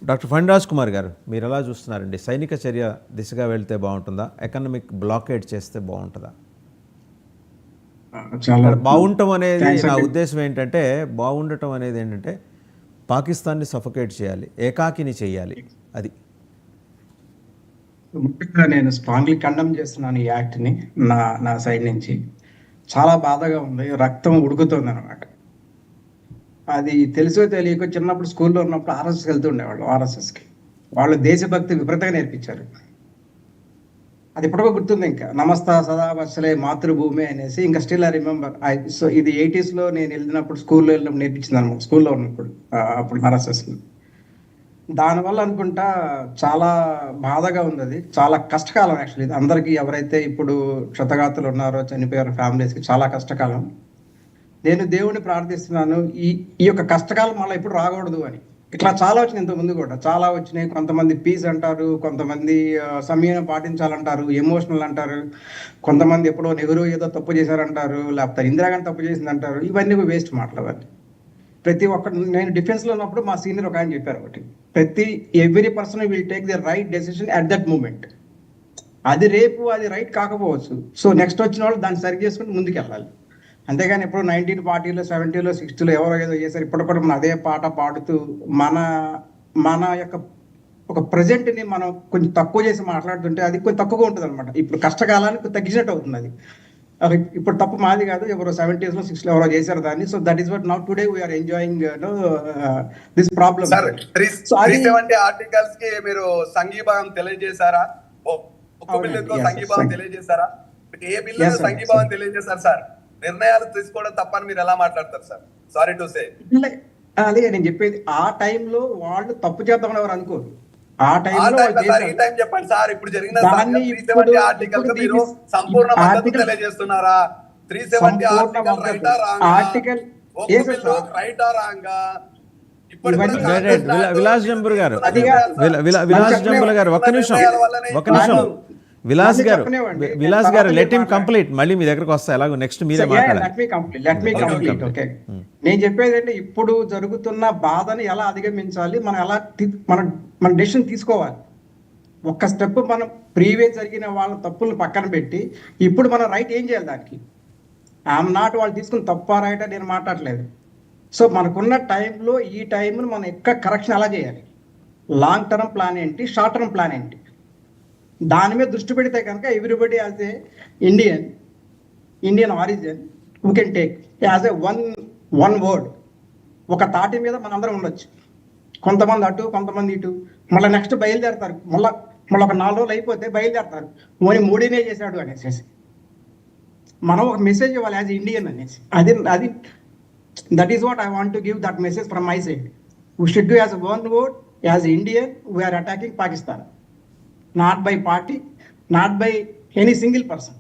Doctor Phaniraj Kumar గారు, మీరు ఎలా చూస్తున్నారండి? సైనిక చర్య దిశగా వెళ్తే బాగుంటుందా, ఎకనామిక్ బ్లాకేడ్ చేస్తే బాగుంటుందా? చాలా బాగుండటం అనేది థ్యాంక్స్ నా అండి. ఉద్దేశం ఏంటంటే, బాగుండటం అనేది ఏంటంటే పాకిస్తాన్ని సఫోకేట్ చేయాలి, ఏకాకిని చేయాలి. అది ముఖ్యంగా నేను స్ట్రాంగ్లీ కండమ్ చేస్తున్నాను ఈ యాక్ట్ని. నా నా సైడ్ నుంచి చాలా బాధగా ఉంది, రక్తం ఉడుకుతుంది అనమాట. అది తెలుసో తెలియక చిన్నప్పుడు స్కూల్లో ఉన్నప్పుడు ఆర్ఎస్ఎస్కి వెళ్తుండేవాళ్ళు. ఆర్ఎస్ఎస్కి వాళ్ళు దేశభక్తి విపరీతంగా నేర్పించారు. అది ఇప్పటికో గుర్తుంది. ఇంకా నమస్తా సదా వత్సలే మాతృభూమి అనేసి ఇంకా స్టిల్ ఐ రిమెంబర్. సో ఇది 80s లో నేను వెళ్ళినప్పుడు స్కూల్లో వెళ్ళినప్పుడు నేర్పించింది అనమాట. స్కూల్లో ఉన్నప్పుడు అప్పుడు ఆర్ఎస్ఎస్. దానివల్ల అనుకుంటా చాలా బాధగా ఉంది. అది చాలా కష్టకాలం యాక్చువల్లీ. అందరికీ ఎవరైతే ఇప్పుడు క్షతగాతులు ఉన్నారో, చనిపోయారో ఫ్యామిలీస్కి చాలా కష్టకాలం. నేను దేవుడిని ప్రార్థిస్తున్నాను ఈ ఈ యొక్క కష్టకాలం మళ్ళీ ఇప్పుడు రాకూడదు అని. ఇట్లా చాలా వచ్చినాయి, ఇంత ముందు కూడా చాలా వచ్చినాయి. కొంతమంది పీస్ అంటారు, కొంతమంది సంయమనం పాటించాలంటారు, ఎమోషనల్ అంటారు, కొంతమంది ఎప్పుడో నెహ్రూ ఏదో తప్పు చేశారంటారు, లేకపోతే ఇందిరాగాంధీ తప్పు చేసింది అంటారు. ఇవన్నీ వేస్ట్ మాటలు అవన్నీ. ప్రతి ఒక్క నేను డిఫెన్స్లో ఉన్నప్పుడు మా సీనియర్ ఒక ఆయన చెప్పారు ఒకటి, every person will take the right decision at that moment. అది రేపు అది రైట్ కాకపోవచ్చు. సో నెక్స్ట్ వచ్చిన వాళ్ళు దాన్ని సరి చేసుకుని ముందుకు వెళ్ళాలి. అంతేగాని ఎప్పుడు 1940లో 70లో 60లో ఎవరో ఏదో చేశారు, ఇప్పుడు కూడా మనం అదే పాట పాడుతూ మన మన యొక్క ఒక ప్రజెంట్ని మనం కొంచెం తక్కువ చేసి మాట్లాడుతుంటే అది కొంచెం తక్కువగా ఉంటుంది అనమాట. ఇప్పుడు కష్టకాలానికి తగ్గినట్టు అవుతుంది అది. ఇప్పుడు తప్పు మాది కాదు, ఎవరో 70s లో 60s లో ఎవరో చేశారు దాన్ని. So that is what now today we are enjoying this problem. Sir 370 articles కి మీరు సంఘీభావం తెలియజేశారా? ఒక్క బిల్లుతో సంఘీభావం తెలియజేశారా? ఏ బిల్లు సంఘీభావం తెలియజేశారు సార్? నిర్ణయాలు తీసుకోవడం తప్పని మీరు ఎలా మాట్లాడతారు సార్? Sorry to say. అదే నేను చెప్పేది, ఆ టైంలో వాళ్ళు తప్పు చేద్దామని ఎవరు అనుకోరు. ఆ టైంలో చెప్పండి సార్. ఇప్పుడు జరిగిన 370 ఆర్టికల్ మీరు సంపూర్ణ మద్దతు తెలియజేస్తున్నారా? 370 ఆర్టికల్ రైటా రాంగా? విలాస్ జంబుర్ గారు, ఒక్క నిమిషం విలాస్ గారు లెట్ హిమ్ కంప్లీట్. మళ్ళీ మీ దగ్గరకు వస్తా, ఎలాగో నెక్స్ట్ మీరే మాట్లాడాలి. నేను చెప్పేది అంటే ఇప్పుడు జరుగుతున్న బాధని ఎలా అధిగమించాలి, మనం ఎలా మన డెసిషన్ తీసుకోవాలి. ఒక్క స్టెప్ మనం ప్రీవియస్ జరిగిన వాళ్ళ తప్పులను పక్కన పెట్టి ఇప్పుడు మనం రైట్ ఏం చేయాలి దానికి. ఐఎమ్ నాట్ వాళ్ళు తీసుకుని తప్ప రైట్ నేను మాట్లాడలేదు. సో మనకున్న టైంలో ఈ టైంను మనం ఎక్కడ కరెక్షన్ ఎలా చేయాలి, లాంగ్ టర్మ్ ప్లాన్ ఏంటి, షార్ట్ టర్మ్ ప్లాన్ ఏంటి, దాని మీద దృష్టి పెడితే కనుక everybody as a Indian origin we can take as a one word, ఒక తాటి మీద మనందరం ఉండొచ్చు. కొంతమంది అటు, కొంతమంది ఇటు, మళ్ళీ నెక్స్ట్ బయలుదేరతారు. మళ్ళీ ఒక 4 రోజులు అయిపోతే బయలుదేరతారు, మోడీనే చేశాడు అనేసి. మనం ఒక మెసేజ్ ఇవ్వాలి యాజ్ ఇండియన్ అనేసి. అది that is what I want to give that message from my side. We should do as one word, as Indian we are attacking Pakistan, not by party, not by any single person.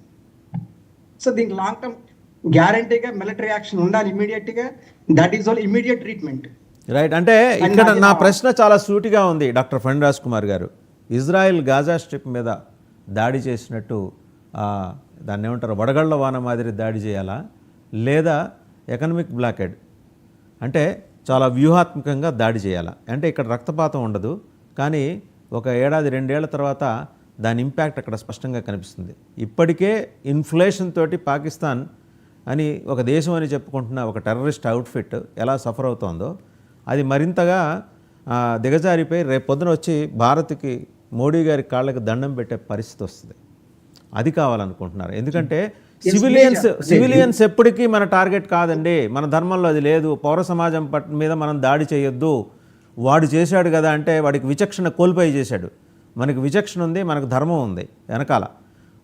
So దీనికి long term గ్యారంటీగా military action ఉండాలి ఇమీడియట్గా. That is all immediate treatment. Right. అంటే ఇక్కడ నా ప్రశ్న చాలా సూటిగా ఉంది డాక్టర్ ఫణిరాజ్ కుమార్ గారు. ఇజ్రాయెల్ గాజా స్ట్రిప్ మీద దాడి చేసినట్టు దాన్ని ఏమంటారు, వడగళ్ల వాన మాదిరి దాడి చేయాలా, లేదా ఎకనామిక్ బ్లాకేడ్ అంటే చాలా వ్యూహాత్మకంగా దాడి చేయాలా? అంటే ఇక్కడ రక్తపాతం ఉండదు, కానీ ఒక 1-2 ఏళ్ల తర్వాత దాని ఇంపాక్ట్ అక్కడ స్పష్టంగా కనిపిస్తుంది. ఇప్పటికే ఇన్ఫ్లేషన్ తోటి పాకిస్తాన్ అని ఒక దేశం అని చెప్పుకుంటున్న ఒక టెర్రరిస్ట్ అవుట్ఫిట్ ఎలా సఫర్ అవుతోందో అది మరింతగా దిగజారిపోయి రేపు పొద్దున వచ్చి భారత్కి మోడీ గారి కాళ్ళకి దండం పెట్టే పరిస్థితి వస్తుంది. అది కావాలనుకుంటున్నారు. ఎందుకంటే సివిలియన్స్ ఎప్పటికీ మన టార్గెట్ కాదండి, మన ధర్మంలో అది లేదు. పౌర సమాజం మీద మనం దాడి చేయొద్దు. వాడు చేశాడు కదా అంటే వాడికి విచక్షణ కోల్పోయి చేశాడు. మనకి విచక్షణ ఉంది, మనకు ధర్మం ఉంది వెనకాల.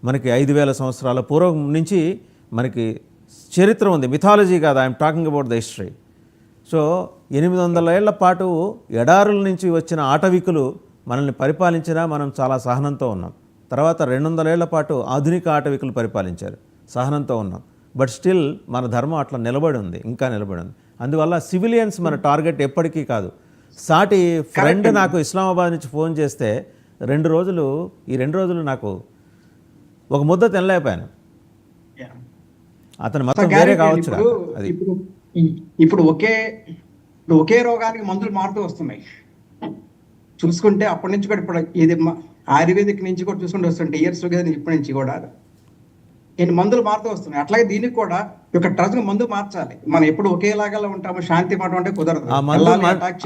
మనకి 5000 సంవత్సరాల పూర్వం నుంచి మనకి చరిత్ర ఉంది, మిథాలజీ కాదు. I'm talking about the history. So 800 ఏళ్ల పాటు ఎడారుల నుంచి వచ్చిన ఆటవికులు మనల్ని పరిపాలించినా మనం చాలా సహనంతో ఉన్నాం. తర్వాత 200 ఏళ్ల పాటు ఆధునిక ఆటవికులు పరిపాలించారు, సహనంతో ఉన్నాం. బట్ స్టిల్ మన ధర్మం అట్లా నిలబడి ఉంది, ఇంకా నిలబడి ఉంది. అందువల్ల సివిలియన్స్ మన టార్గెట్ ఎప్పటికీ కాదు. సాటి ఫ్రెండ్ నాకు ఇస్లామాబాద్ నుంచి ఫోన్ చేస్తే ఈ 2 రోజులు నాకు ఒక ముద్ద తినలేకపోయాను. అతను మొత్తం వేరే కావచ్చు. ఇప్పుడు ఒకే రోగానికి మందులు మారుతూ వస్తున్నాయి. చూసుకుంటే అప్పటి నుంచి కూడా ఇప్పుడు ఇది ఆయుర్వేదిక్ నుంచి కూడా చూసుకుంటూ వస్తుంటే ఇయర్స్ ఇప్పటి నుంచి కూడా ఎన్ని మందులు మారుతూ వస్తున్నాయి. అట్లాగే దీనికి కూడా ఒక ట్రస్ట్ మందు మార్చాలి. మనం ఎప్పుడు ఒకేలాగా ఉంటాము, శాంతి మాట అంటే కుదరదు.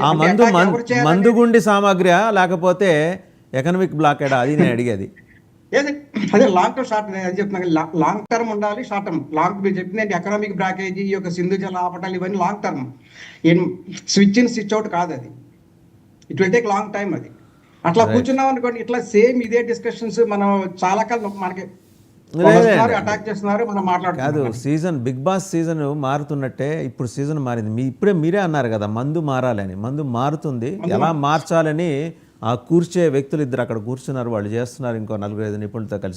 ఆ మందు మందుగుండి సామాగ్రి లేకపోతే ఎకనామిక్ బ్లాకేడా, అది నేను అడిగేది. అదే లాంగ్ టర్మ్ షార్ట్ నేను చెప్తున్నాను. లాంగ్ టర్మ్ ఉండాలి, షార్ట్ టర్మ్. లాంగ్ మీరు చెప్పింది ఎకనామిక్ బ్లాకేజీ, ఈ యొక్క సింధు జల ఆపటాలు ఇవన్నీ long term. Switch in switch out కాదు అది. It will take long time అది. అట్లా కూర్చున్నాం అనుకోండి, ఇట్లా సేమ్ ఇదే డిస్కషన్స్ మనం చాలా కాలం మనకి అటాక్ చేస్తున్నారు, మనం కాదు. మాట్లాడుతున్నాం. సీజన్ బిగ్ బాస్ సీజన్ మారుతున్నట్టే ఇప్పుడు సీజన్ మారింది. ఇప్పుడే మీరే అన్నారు కదా మందు మారాలని. మందు మారుతుంది, ఎలా మార్చాలని ఆ కూర్చే వ్యక్తులు ఇద్దరు అక్కడ కూర్చున్నారు, వాళ్ళు చేస్తున్నారు. ఇంకో 4-5 నిపుణులతో కలిసి.